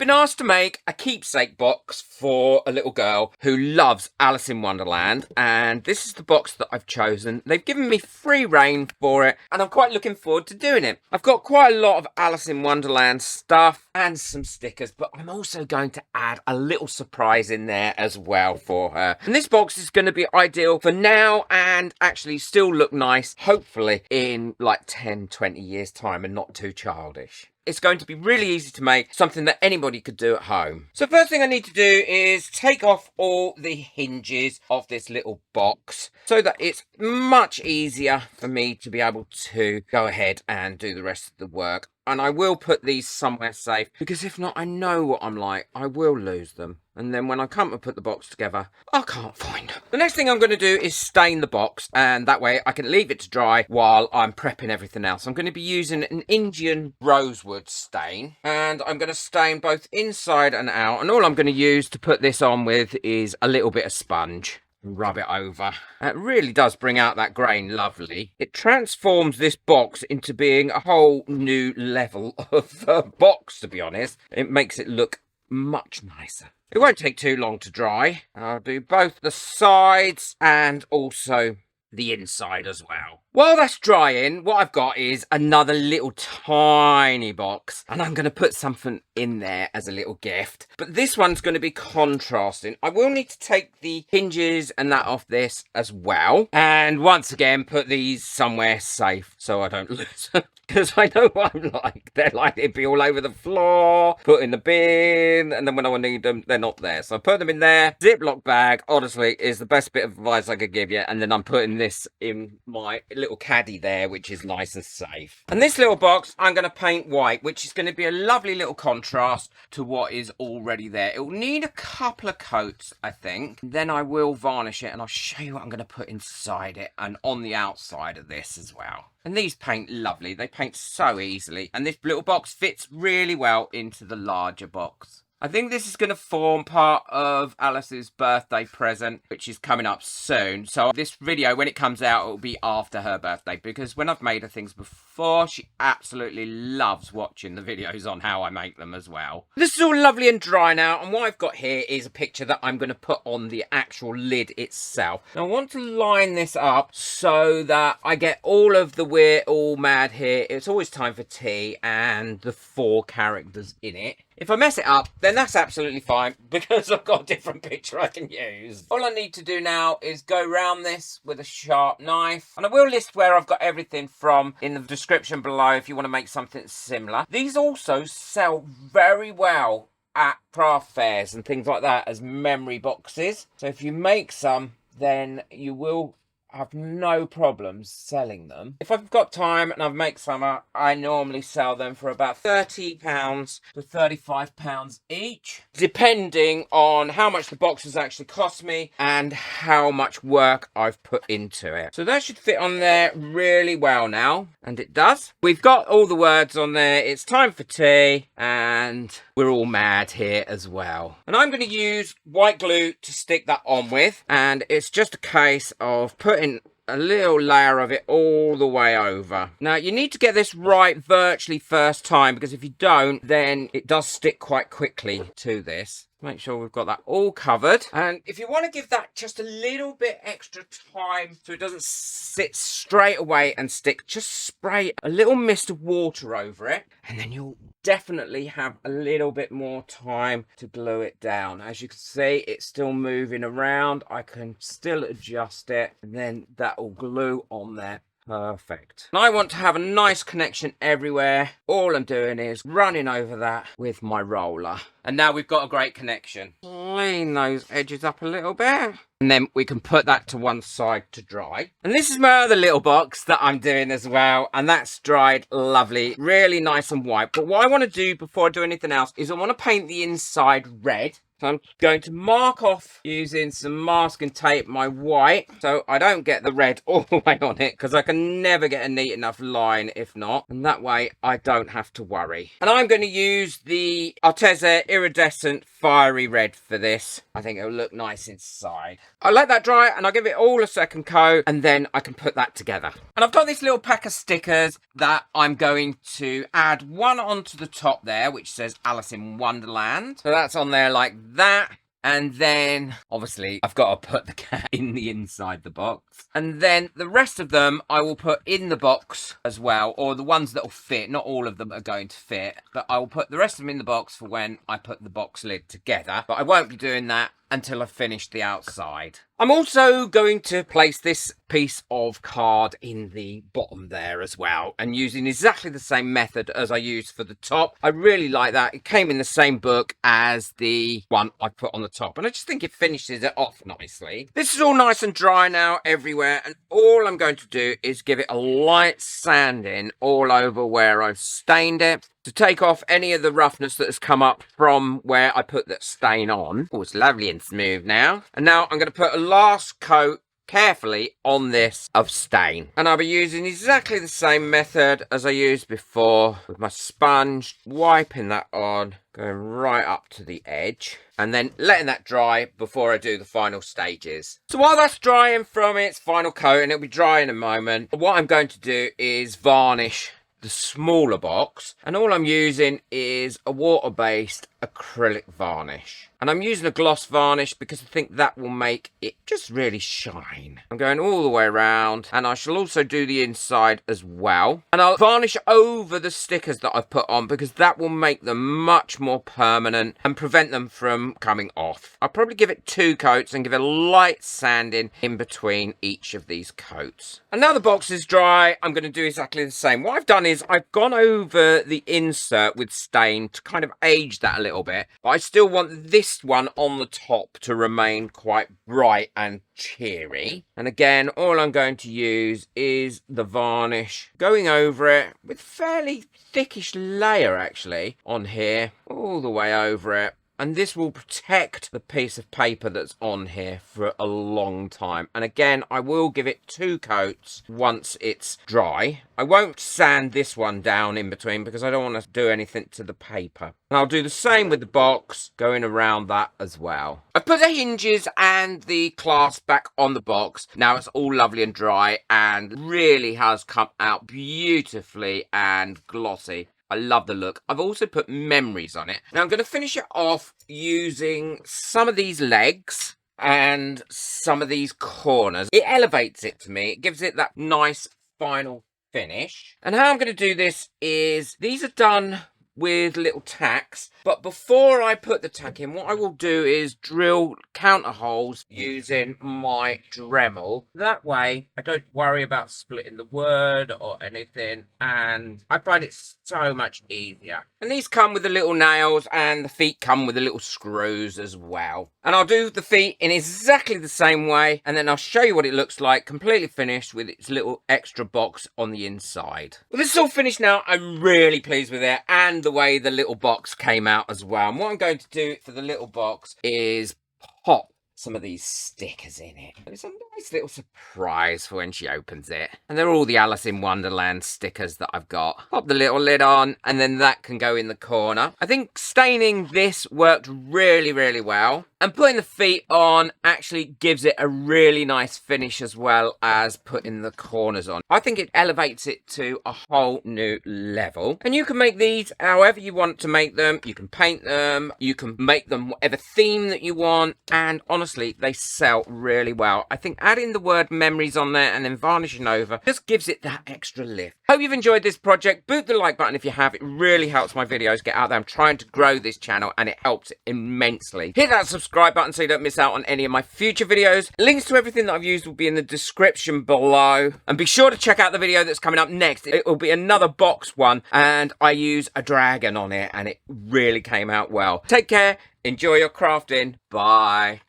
been asked to make a keepsake box for a little girl who loves Alice in Wonderland, and this is the box that I've chosen. They've given me free rein for it, and I'm quite looking forward to doing it. I've got quite a lot of Alice in Wonderland stuff and some stickers, but I'm also going to add a little surprise in there as well for her. And this box is going to be ideal for now and actually still look nice, hopefully in like 10-20 years time and not too childish. It's going to be really easy to make, something that anybody could do at home. So first thing I need to do is take off all the hinges of this little box so that it's much easier for me to be able to go ahead and do the rest of the work. And I will put these somewhere safe, because if not, I know what I'm like. I will lose them. And then when I come to put the box together, I can't find them. The next thing I'm going to do is stain the box, and that way I can leave it to dry while I'm prepping everything else. I'm going to be using an Indian rosewood stain, and I'm going to stain both inside and out. And all I'm going to use to put this on with is a little bit of sponge. Rub it over. It really does bring out that grain lovely. It transforms this box into being a whole new level of box, to be honest. It makes it look much nicer. It won't take too long to dry. I'll do both the sides and also the inside as well. While that's drying, what I've got is another little tiny box, and I'm going to put something in there as a little gift. But this one's going to be contrasting. I will need to take the hinges and that off this as well. And once again, put these somewhere safe so I don't lose them. Because I know what I'm like. They're like, it'd be all over the floor, put in the bin, and then when I need them, they're not there. So I put them in there. Ziploc bag, honestly, is the best bit of advice I could give you. And then I'm putting this in my little caddy there, which is nice and safe. And this little box, I'm going to paint white, which is going to be a lovely little contrast to what is already there. It will need a couple of coats, I think. Then I will varnish it, and I'll show you what I'm going to put inside it and on the outside of this as well. And these paint lovely. They paint so easily. And this little box fits really well into the larger box. I think this is going to form part of Alice's birthday present, which is coming up soon. So this video, when it comes out, it will be after her birthday, because when I've made her things before, she absolutely loves watching the videos on how I make them as well. This is all lovely and dry now, and what I've got here is a picture that I'm going to put on the actual lid itself. Now I want to line this up so that I get all of the We're All Mad here, It's Always Time for Tea, and the 4 characters in it. If I mess it up, then that's absolutely fine, because I've got a different picture I can use. All I need to do now is go around this with a sharp knife. And I will list where I've got everything from in the description below if you want to make something similar. These also sell very well at craft fairs and things like that as memory boxes. So if you make some, then you will have no problems selling them. If I've got time and I've made some, I normally sell them for about £30 to £35 each, depending on how much the boxes actually cost me and how much work I've put into it. So that should fit on there really well now, and it does. We've got all the words on there. It's time for tea, and we're all mad here as well. And I'm going to use white glue to stick that on with, and it's just a case of putting a little layer of it all the way over. Now you need to get this right virtually first time, because if you don't, then it does stick quite quickly to this. Make sure we've got that all covered. And if you want to give that just a little bit extra time so it doesn't sit straight away and stick, just spray a little mist of water over it, and then you'll definitely have a little bit more time to glue it down. As you can see, it's still moving around. I can still adjust it, and then that will glue on there. Perfect. And I want to have a nice connection everywhere. All I'm doing is running over that with my roller. And now we've got a great connection. Clean those edges up a little bit. And then we can put that to one side to dry. And this is my other little box that I'm doing as well. And that's dried lovely. Really nice and white. But what I want to do before I do anything else is I want to paint the inside red. So I'm going to mark off using some masking tape my white, so I don't get the red all the way on it, because I can never get a neat enough line if not. And that way I don't have to worry. And I'm going to use the Arteza Iridescent Fiery Red for this. I think it'll look nice inside. I let that dry and I'll give it all a second coat and then I can put that together. And I've got this little pack of stickers that I'm going to add one onto the top there, which says Alice in Wonderland. So that's on there like that. And then, obviously, I've got to put the cat in the inside the box. And then the rest of them I will put in the box as well, or the ones that will fit. Not all of them are going to fit, but I will put the rest of them in the box for when I put the box lid together. But I won't be doing that until I've finished the outside. I'm also going to place this piece of card in the bottom there as well, and using exactly the same method as I used for the top. I really like that. It came in the same book as the one I put on the top, and I just think it finishes it off nicely. This is all nice and dry now everywhere, and all I'm going to do is give it a light sanding all over where I've stained it, to take off any of the roughness that has come up from where I put that stain on. Oh, it's lovely and smooth now. And now I'm going to put a last coat carefully on this of stain. And I'll be using exactly the same method as I used before with my sponge, wiping that on, going right up to the edge, and then letting that dry before I do the final stages. So while that's drying from its final coat, and it'll be dry in a moment, what I'm going to do is varnish the smaller box, and all I'm using is a water-based acrylic varnish, and I'm using a gloss varnish because I think that will make it just really shine. I'm going all the way around, and I shall also do the inside as well, and I'll varnish over the stickers that I've put on because that will make them much more permanent and prevent them from coming off. I'll probably give it 2 coats and give it a light sanding in between each of these coats. And now the box is dry, I'm going to do exactly the same. What I've done is I've gone over the insert with stain to kind of age that a little bit, but I still want this one on the top to remain quite bright and cheery. And again, all I'm going to use is the varnish, going over it with fairly thickish layer actually on here, all the way over it. And this will protect the piece of paper that's on here for a long time. And again, I will give it 2 coats once it's dry. I won't sand this one down in between because I don't want to do anything to the paper. And I'll do the same with the box, going around that as well. I've put the hinges and the clasp back on the box. Now it's all lovely and dry and really has come out beautifully and glossy. I love the look. I've also put memories on it. Now I'm going to finish it off using some of these legs and some of these corners. It elevates it to me. It gives it that nice final finish. And how I'm going to do this is, these are done with little tacks, but before I put the tack in, what I will do is drill counter holes using my Dremel. That way I don't worry about splitting the word or anything, and I find it so much easier. And these come with the little nails, and the feet come with the little screws as well. And I'll do the feet in exactly the same way, and then I'll show you what it looks like completely finished with its little extra box on the inside. Well, this is all finished now. I'm really pleased with it, and the way the little box came out as well. And what I'm going to do for the little box is pop some of these stickers in it. And it's a nice little surprise for when she opens it. And they're all the Alice in Wonderland stickers that I've got. Pop the little lid on, and then that can go in the corner. I think staining this worked really, really well. And putting the feet on actually gives it a really nice finish as well as putting the corners on. I think it elevates it to a whole new level. And you can make these however you want to make them. You can paint them. You can make them whatever theme that you want. And honestly, they sell really well. I think adding the word memories on there and then varnishing over just gives it that extra lift. Hope you've enjoyed this project. Boot the like button if you have. It really helps my videos get out there. I'm trying to grow this channel and it helps immensely. Hit that subscribe button so you don't miss out on any of my future videos. Links to everything that I've used will be in the description below. And be sure to check out the video that's coming up next. It will be another box one, and I use a dragon on it, and it really came out well. Take care. Enjoy your crafting. Bye.